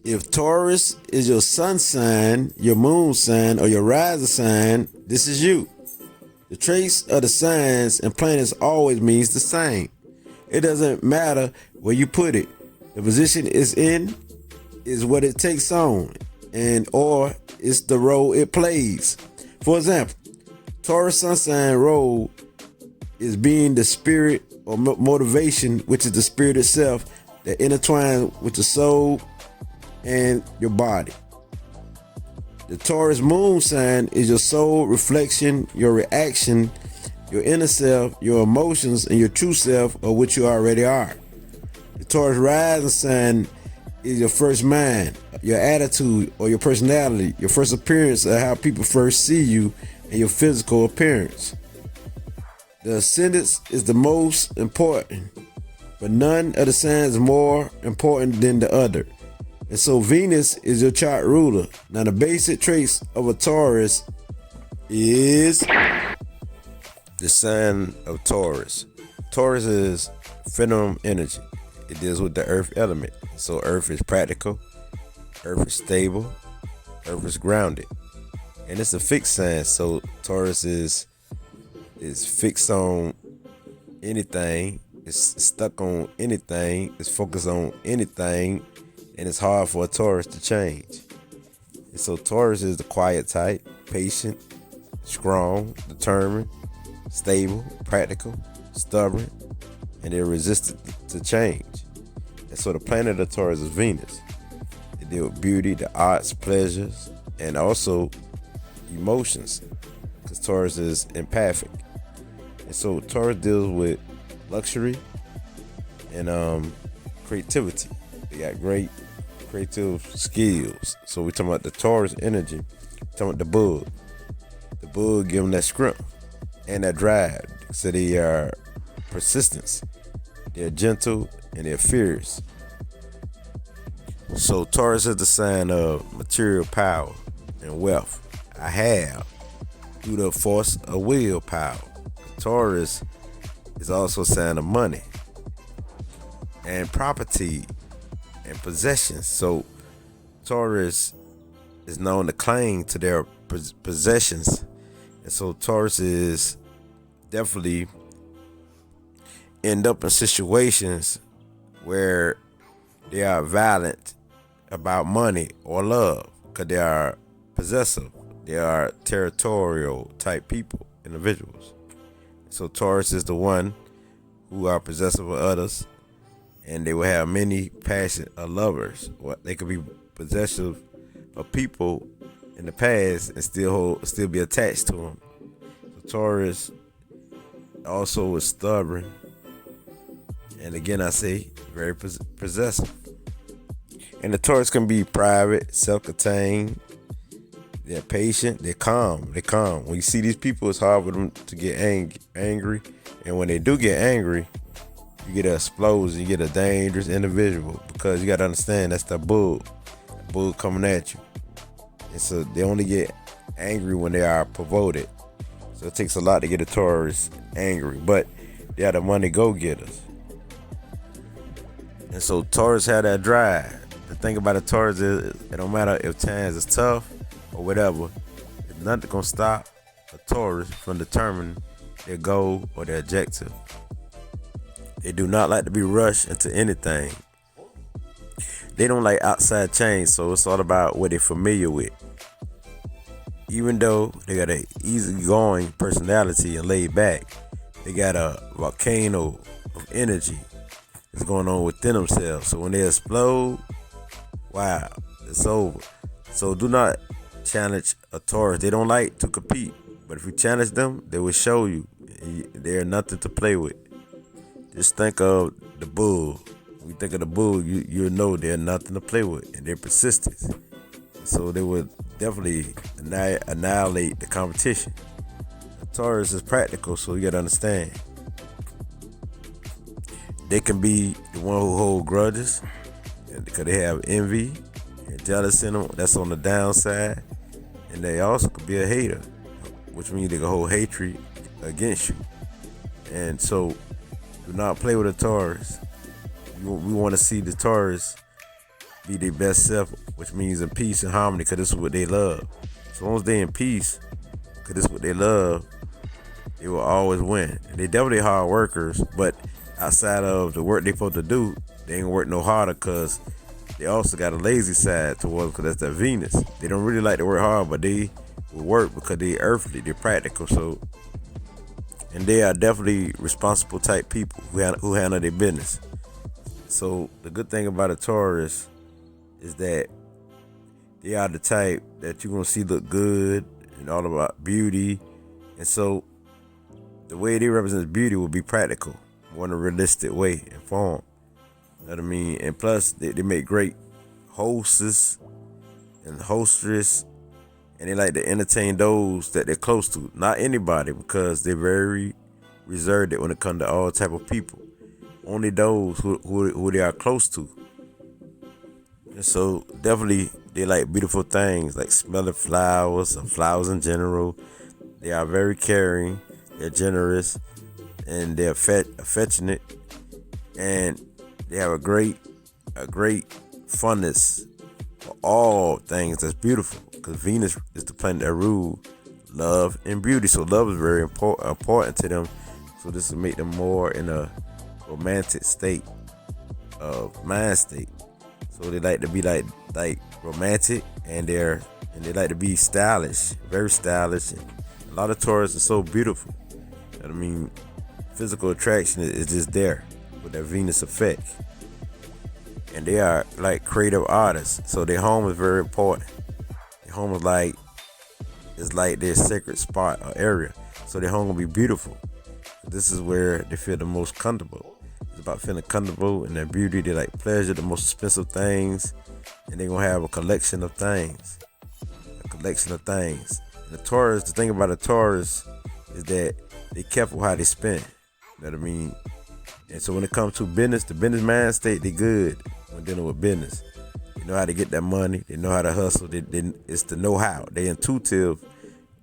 If Taurus is your sun sign, your moon sign, or your rising sign, this is you. The trace of the signs and planets always means the same. It doesn't matter where you put it. The position it's in is what it takes on, and or it's the role it plays. For example, Taurus sun sign role is being the spirit or motivation, which is the spirit itself that intertwines with the soul and your body. The Taurus moon sign is your soul reflection, your reaction, your inner self, your emotions, and your true self, or what you already are. The Taurus rising sign is your first mind, your attitude, or your personality, your first appearance of how people first see you, and your physical appearance. The ascendant is the most important, but none of the signs is more important than the other. And so Venus is your chart ruler. Now the basic traits of a Taurus is the sign of Taurus. Taurus is feminine energy. It deals with the earth element. So earth is practical, earth is stable, earth is grounded. And it's a fixed sign. So Taurus is fixed on anything. It's stuck on anything. It's focused on anything. And it's hard for a Taurus to change. And so Taurus is the quiet type, patient, strong, determined, stable, practical, stubborn, and they're resistant to change. And so the planet of Taurus is Venus. They deal with beauty, the arts, pleasures, and also emotions, because Taurus is empathic. And so Taurus deals with luxury and creativity. They got great creative skills. So we're talking about the Taurus energy. We're talking about the bug. The bug give them that script and that drive. So they are persistence. They're gentle and they're fierce. So Taurus is the sign of material power and wealth. I have through the force of willpower. Taurus is also a sign of money and property and possessions. So Taurus is known to cling to their possessions. And so Taurus is definitely end up in situations where they are violent about money or love, because they are possessive. They are territorial type people, individuals. So Taurus is the one who are possessive of others, and they will have many passionate lovers. Or they could be possessive of people in the past and still be attached to them. So Taurus also is stubborn, and again I say very possessive. And the Taurus can be private, self-contained. They're patient. They're calm. When you see these people, it's hard for them to get angry. And when they do get angry, you get an explosion. You get a dangerous individual, because you got to understand that's the bull coming at you. And so they only get angry when they are provoked. So it takes a lot to get a Taurus angry, but they are the money go-getters. And so Taurus have that drive. The thing about a Taurus is it don't matter if times is tough or whatever, it's nothing gonna stop a Taurus from determining their goal or their objective. They do not like to be rushed into anything. They don't like outside change, so it's all about what they're familiar with. Even though they got an easygoing personality and laid back, they got a volcano of energy that's going on within themselves. So when they explode, wow, it's over. So do not challenge a Taurus. They don't like to compete, but if you challenge them, they will show you they're nothing to play with. Just think of the bull. When you think of the bull, you know they're nothing to play with, and they're persistent. So they would definitely annihilate the competition. The Taurus is practical, so you gotta understand. They can be the one who hold grudges, because they have envy and jealousy in them. That's on the downside. And they also could be a hater, which means they can hold hatred against you. And so do not play with a Taurus. We want to see the Taurus be their best self, which means in peace and harmony, because this is what they love. So long as they in peace, because this is what they love, they will always win. And they definitely hard workers, but outside of the work they supposed to do, they ain't work no harder, because they also got a lazy side towards, because that's their Venus. They don't really like to work hard, but they will work because they earthly, they're practical. So, and they are definitely responsible type people who handle their business. So the good thing about a Taurus is that they are the type that you're gonna see look good and all about beauty. And so the way they represent beauty will be practical, more in a realistic way and form. You know what I mean? And plus they make great hostess and hostess, and they like to entertain those that they're close to. Not anybody, because they're very reserved when it comes to all type of people. Only those who they are close to. And so definitely they like beautiful things, like smelling flowers and flowers in general. They are very caring, they're generous, and they're affectionate, and they have a great funness for all things that's beautiful, because Venus is the planet that rules love and beauty. So love is very important to them. So this will make them more in a romantic state of mind state. So they like to be like romantic, and they like to be stylish, very stylish. And a lot of Taurus are so beautiful. You know what I mean? Physical attraction is just there with that Venus effect. And they are like creative artists. So their home is very important. Their home is like their sacred spot or area. So their home will be beautiful. This is where they feel the most comfortable. It's about feeling comfortable and their beauty. They like pleasure, the most expensive things, and they're gonna have a collection of things. And the Taurus, the thing about a Taurus is that they careful how they spend. You know what I mean? And so when it comes to business, the business mind state, they good when dealing with business. They know how to get that money. They know how to hustle. It's the know-how. They intuitive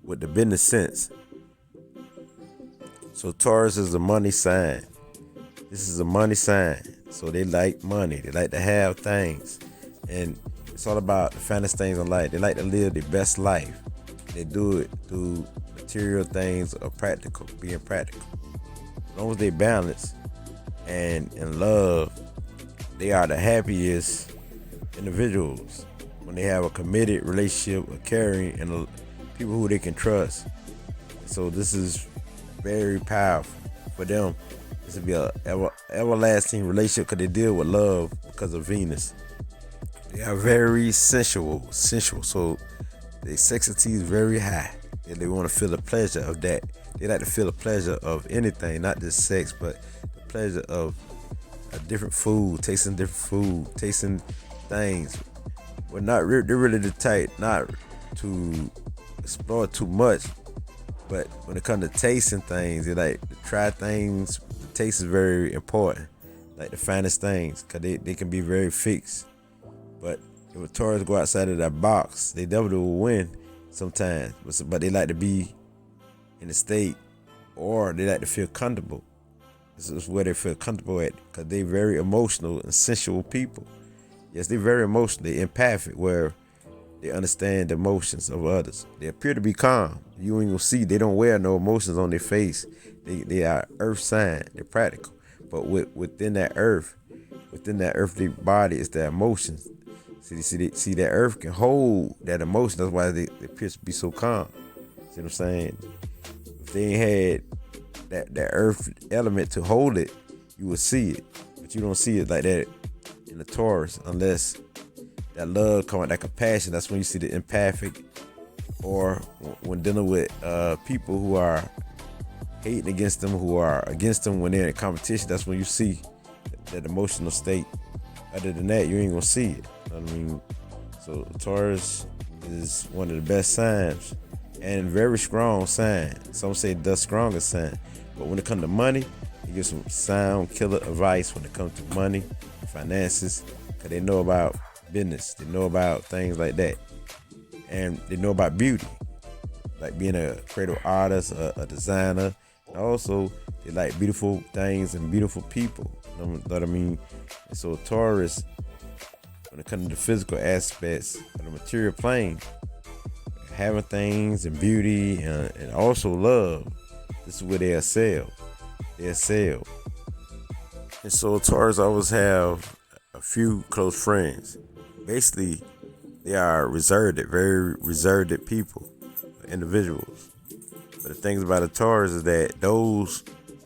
with the business sense. So Taurus is a money sign. This is a money sign. So they like money. They like to have things. And it's all about the finest things in life. They like to live their best life. They do it through material things or practical, being practical. As long as they balance and in love, they are the happiest individuals when they have a committed relationship, a caring, and people who they can trust. So this is very powerful for them. This will be a everlasting relationship, because they deal with love because of Venus. They are very sensual. So their sexuality is very high. And they want to feel the pleasure of that. They like to feel the pleasure of anything, not just sex, but the pleasure of a different food, tasting different food, tasting things. They're really the type not to explore too much, but when it comes to tasting things, they like to try things. The taste is very important, like the finest things, because they can be very fixed. But if a Taurus go outside of that box, they definitely will win sometimes. But they like to be in a state, or they like to feel comfortable. This is where they feel comfortable at, because they're very emotional and sensual people. Yes, they're very emotional. They're empathic, where they understand the emotions of others. They appear to be calm. You ain't gonna see, they don't wear no emotions on their face. They are earth sign. They're practical. But within that earthly body is their emotions. See that earth can hold that emotion. That's why they appear to be so calm. See what I'm saying? If they ain't had that earth element to hold it, you would see it. But you don't see it like that in the Taurus, unless that love come out, that compassion. That's when you see the empathic, or when dealing with people who are hating against them, who are against them when they're in competition. That's when you see that emotional state. Other than that, you ain't gonna see it. You know what I mean? So Taurus is one of the best signs, and very strong sign. Some say the strongest sign. But when it comes to money, he gives some sound killer advice when it comes to money, finances, because they know about business. They know about things like that. And they know about beauty, like being a creative artist, a designer. And also, they like beautiful things and beautiful people. You know what I mean? And so Taurus when it comes to the physical aspects of the material plane, having things and beauty and also love, this is where they excel. They excel. And so Taurus always have a few close friends. Basically, they are reserved, very reserved people, individuals. But the things about the Taurus is that those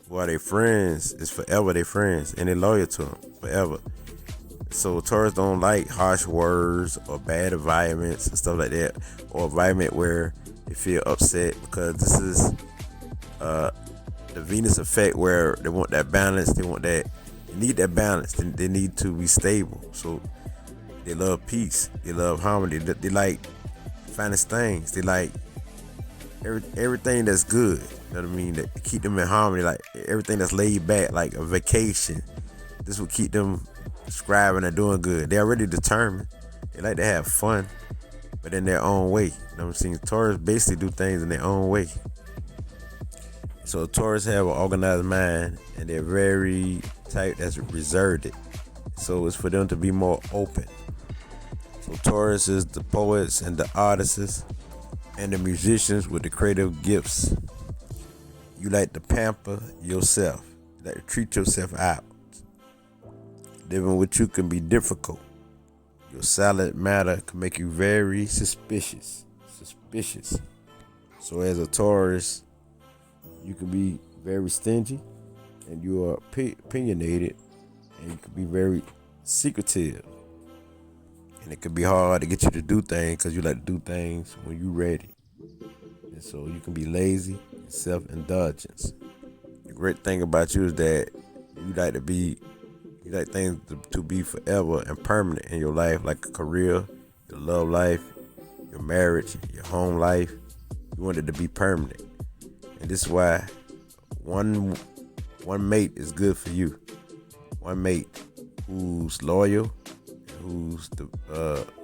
who are their friends is forever their friends, and they're loyal to them forever. So Taurus don't like harsh words or bad environments and stuff like that, or environment where they feel upset, because this is the Venus effect where they want that balance. They need that balance. They need to be stable. So they love peace. They love harmony. They like finest things. They like everything that's good. You know what I mean? That keep them in harmony. Like everything that's laid back, like a vacation. This will keep them scribing and doing good. They're already determined. They like to have fun, but in their own way. You know what I'm saying? Taurus basically do things in their own way. So Taurus have an organized mind, and they're very type that's reserved. So it's for them to be more open. So Taurus is the poets and the artists and the musicians with the creative gifts. You like to pamper yourself. You like to treat yourself out. Living with you can be difficult. Your silent matter can make you very suspicious. So as a Taurus, you can be very stingy, and you are opinionated, and you can be very secretive. And it can be hard to get you to do things because you like to do things when you're ready. And so you can be lazy and self-indulgence. The great thing about you is that you like things to be forever and permanent in your life, like a career, your love life, your marriage, your home life. You want it to be permanent. And this is why one mate is good for you. One mate who's loyal, who's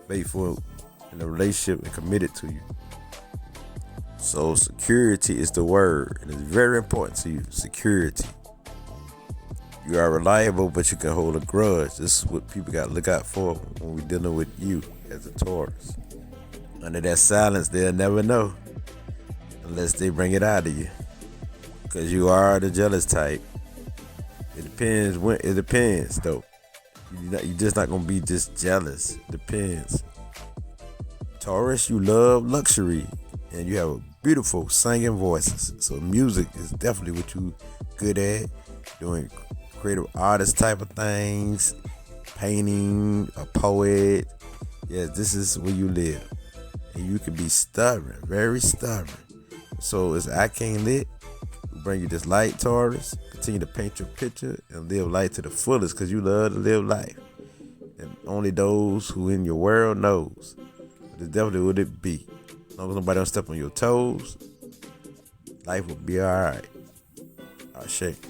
faithful in a relationship and committed to you. So security is the word, and it's very important to you. Security. You are reliable, but you can hold a grudge. This is what people got to look out for when we're dealing with you as a Taurus. Under that silence, they'll never know unless they bring it out of you, because you are the jealous type. It depends though. You're just not gonna be just jealous. Depends. Taurus, you love luxury, and you have a beautiful singing voices. So music is definitely what you good at. Doing creative artist type of things, painting, a poet. Yes, this is where you live. And you can be stubborn, very stubborn. So as I Can't Lit, we bring you this light, Taurus. Continue to paint your picture and live life to the fullest, because you love to live life. And only those who in your world knows. But it's definitely what it be. As long as nobody don't step on your toes, life will be all right. Ashe.